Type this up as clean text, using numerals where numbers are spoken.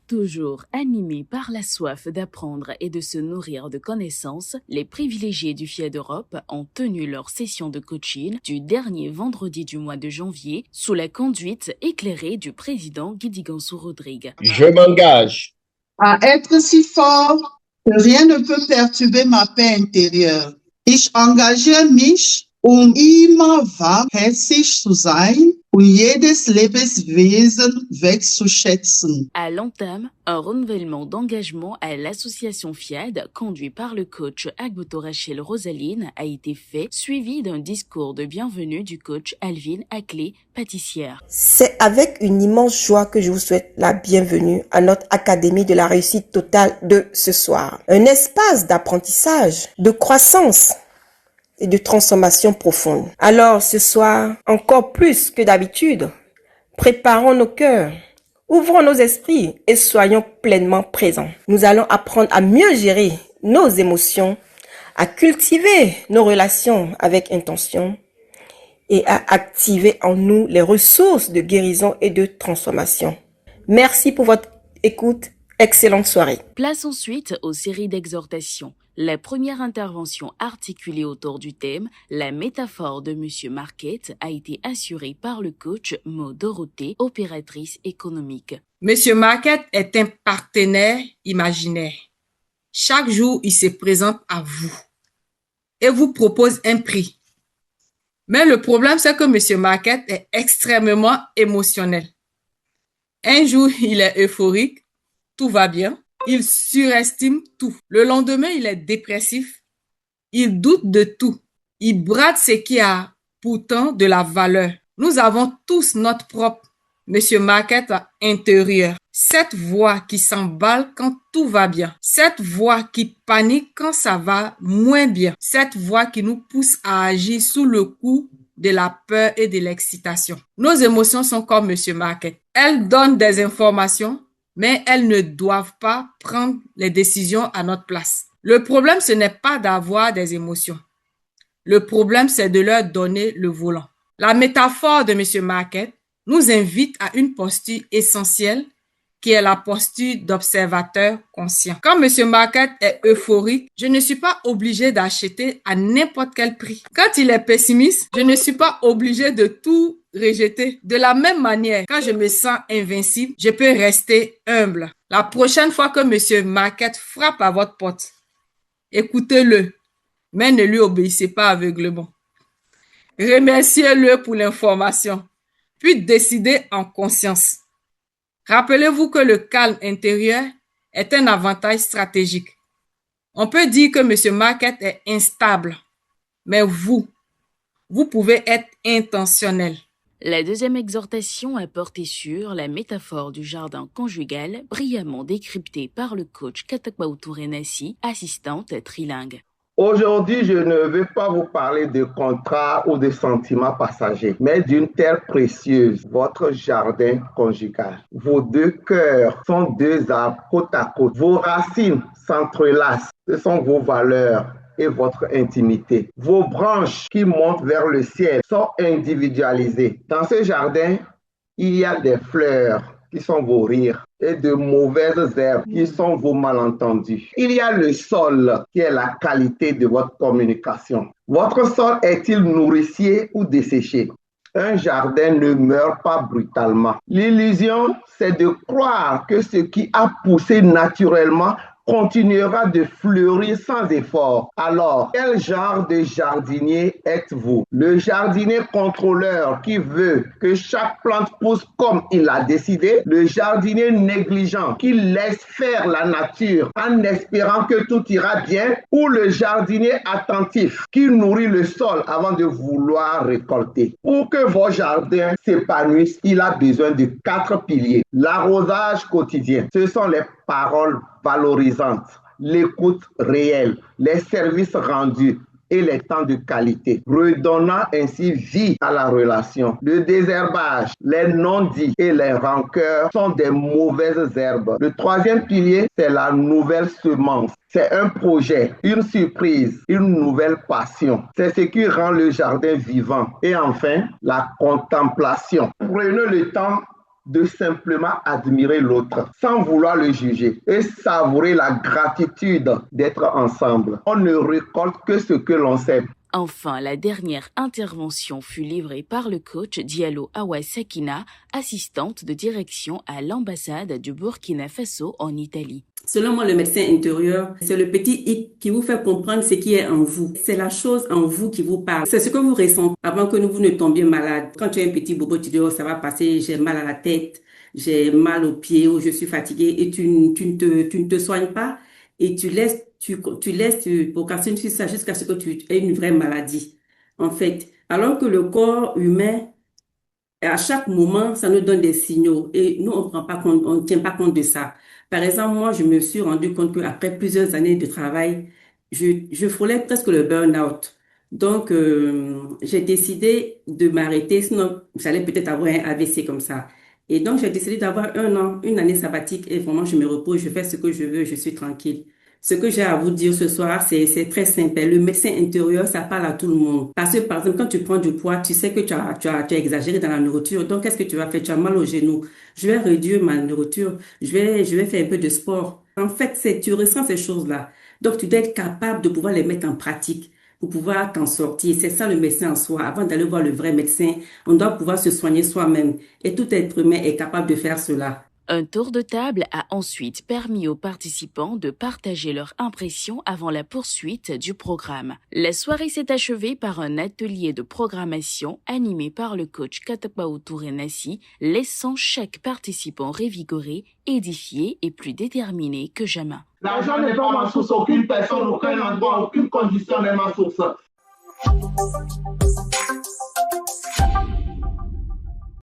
Toujours animés par la soif d'apprendre et de se nourrir de connaissances, les privilégiés du FIA d'Europe ont tenu leur session de coaching du dernier vendredi du mois de janvier sous la conduite éclairée du président Guidigansou Rodrigue. Je m'engage à être si fort que rien ne peut perturber ma paix intérieure. Ich engagiere mich, immer warmherzig zu sein und jedes Lebenswesen wertzuschätzen. À l'entame, un renouvellement d'engagement à l'association FIAD, conduit par le coach Agboto Rachel Rosaline, a été fait, suivi d'un discours de bienvenue du coach Alvin Aclé, pâtissière. C'est avec une immense joie que je vous souhaite la bienvenue à notre Académie de la réussite totale de ce soir. Un espace d'apprentissage, de croissance et de transformation profonde. Alors ce soir, encore plus que d'habitude, préparons nos cœurs, ouvrons nos esprits et soyons pleinement présents. Nous allons apprendre à mieux gérer nos émotions, à cultiver nos relations avec intention et à activer en nous les ressources de guérison et de transformation. Merci pour votre écoute. Excellente soirée. Place ensuite aux séries d'exhortations. La première intervention articulée autour du thème « La métaphore de Monsieur Marquette » a été assurée par le coach Maud Dorothée, opératrice économique. Monsieur Marquette est un partenaire imaginaire. Chaque jour, il se présente à vous et vous propose un prix. Mais le problème, c'est que Monsieur Marquette est extrêmement émotionnel. Un jour, il est euphorique, tout va bien. Il surestime tout. Le lendemain, il est dépressif. Il doute de tout. Il brade ce qui a pourtant de la valeur. Nous avons tous notre propre Monsieur Marquette intérieur. Cette voix qui s'emballe quand tout va bien. Cette voix qui panique quand ça va moins bien. Cette voix qui nous pousse à agir sous le coup de la peur et de l'excitation. Nos émotions sont comme Monsieur Marquette. Elles donnent des informations, mais elles ne doivent pas prendre les décisions à notre place. Le problème, ce n'est pas d'avoir des émotions. Le problème, c'est de leur donner le volant. La métaphore de M. Marquette nous invite à une posture essentielle qui est la posture d'observateur conscient. Quand M. Marquette est euphorique, je ne suis pas obligé d'acheter à n'importe quel prix. Quand il est pessimiste, je ne suis pas obligé de tout rejeter. De la même manière, quand je me sens invincible, je peux rester humble. La prochaine fois que M. Marquette frappe à votre porte, écoutez-le, mais ne lui obéissez pas aveuglément. Remerciez-le pour l'information, puis décidez en conscience. Rappelez-vous que le calme intérieur est un avantage stratégique. On peut dire que M. Marquette est instable, mais vous pouvez être intentionnel. La deuxième exhortation a porté sur la métaphore du jardin conjugal, brillamment décryptée par le coach Katakbaoutou Renassi, assistante trilingue. Aujourd'hui, je ne veux pas vous parler de contrats ou de sentiments passagers, mais d'une terre précieuse, votre jardin conjugal. Vos deux cœurs sont deux arbres côte à côte. Vos racines s'entrelacent. Ce sont vos valeurs et votre intimité. Vos branches qui montent vers le ciel sont individualisées. Dans ce jardin, il y a des fleurs qui sont vos rires et de mauvaises herbes qui sont vos malentendus. Il y a le sol qui est la qualité de votre communication. Votre sol est-il nourricier ou desséché? Un jardin ne meurt pas brutalement. L'illusion, c'est de croire que ce qui a poussé naturellement continuera de fleurir sans effort. Alors, quel genre de jardinier êtes-vous? Le jardinier contrôleur qui veut que chaque plante pousse comme il a décidé? Le jardinier négligent qui laisse faire la nature en espérant que tout ira bien? Ou le jardinier attentif qui nourrit le sol avant de vouloir récolter? Pour que vos jardins s'épanouissent, il a besoin de 4 piliers. L'arrosage quotidien, ce sont les paroles valorisantes, l'écoute réelle, les services rendus et les temps de qualité, redonnant ainsi vie à la relation. Le désherbage, les non-dits et les rancœurs sont des mauvaises herbes. Le troisième pilier, c'est la nouvelle semence. C'est un projet, une surprise, une nouvelle passion. C'est ce qui rend le jardin vivant. Et enfin, la contemplation. Prenez le temps de simplement admirer l'autre sans vouloir le juger et savourer la gratitude d'être ensemble. On ne récolte que ce que l'on sème. Enfin, la dernière intervention fut livrée par le coach Diallo Awa Sakina, assistante de direction à l'ambassade du Burkina Faso en Italie. Selon moi, le médecin intérieur, c'est le petit hic qui vous fait comprendre ce qui est en vous. C'est la chose en vous qui vous parle. C'est ce que vous ressentez avant que vous ne tombiez malade. Quand tu as un petit bobo, tu dis, oh, ça va passer, j'ai mal à la tête, j'ai mal aux pieds ou je suis fatiguée et tu ne te soignes pas et tu procrastines sur ça jusqu'à ce que tu aies une vraie maladie. En fait, alors que le corps humain, à chaque moment, ça nous donne des signaux et nous, on ne tient pas compte de ça. Par exemple, moi, je me suis rendu compte qu'après plusieurs années de travail, je frôlais presque le burn-out. Donc, j'ai décidé de m'arrêter, sinon j'allais peut-être avoir un AVC comme ça. Et donc, j'ai décidé d'avoir une année sabbatique et vraiment, je me repose, je fais ce que je veux, je suis tranquille. Ce que j'ai à vous dire ce soir, c'est très simple. Le médecin intérieur, ça parle à tout le monde. Parce que, par exemple, quand tu prends du poids, tu sais que tu as exagéré dans la nourriture. Donc, qu'est-ce que tu vas faire? Tu as mal au genou. Je vais réduire ma nourriture. Je vais faire un peu de sport. En fait, tu ressens ces choses-là. Donc, tu dois être capable de pouvoir les mettre en pratique pour pouvoir t'en sortir. C'est ça le médecin en soi. Avant d'aller voir le vrai médecin, on doit pouvoir se soigner soi-même. Et tout être humain est capable de faire cela. Un tour de table a ensuite permis aux participants de partager leurs impressions avant la poursuite du programme. La soirée s'est achevée par un atelier de programmation animé par le coach Katapao Touré-Nassi, laissant chaque participant revigoré, édifié et plus déterminé que jamais. L'argent n'est pas ma source, aucune personne, aucun endroit, aucune condition n'est ma source.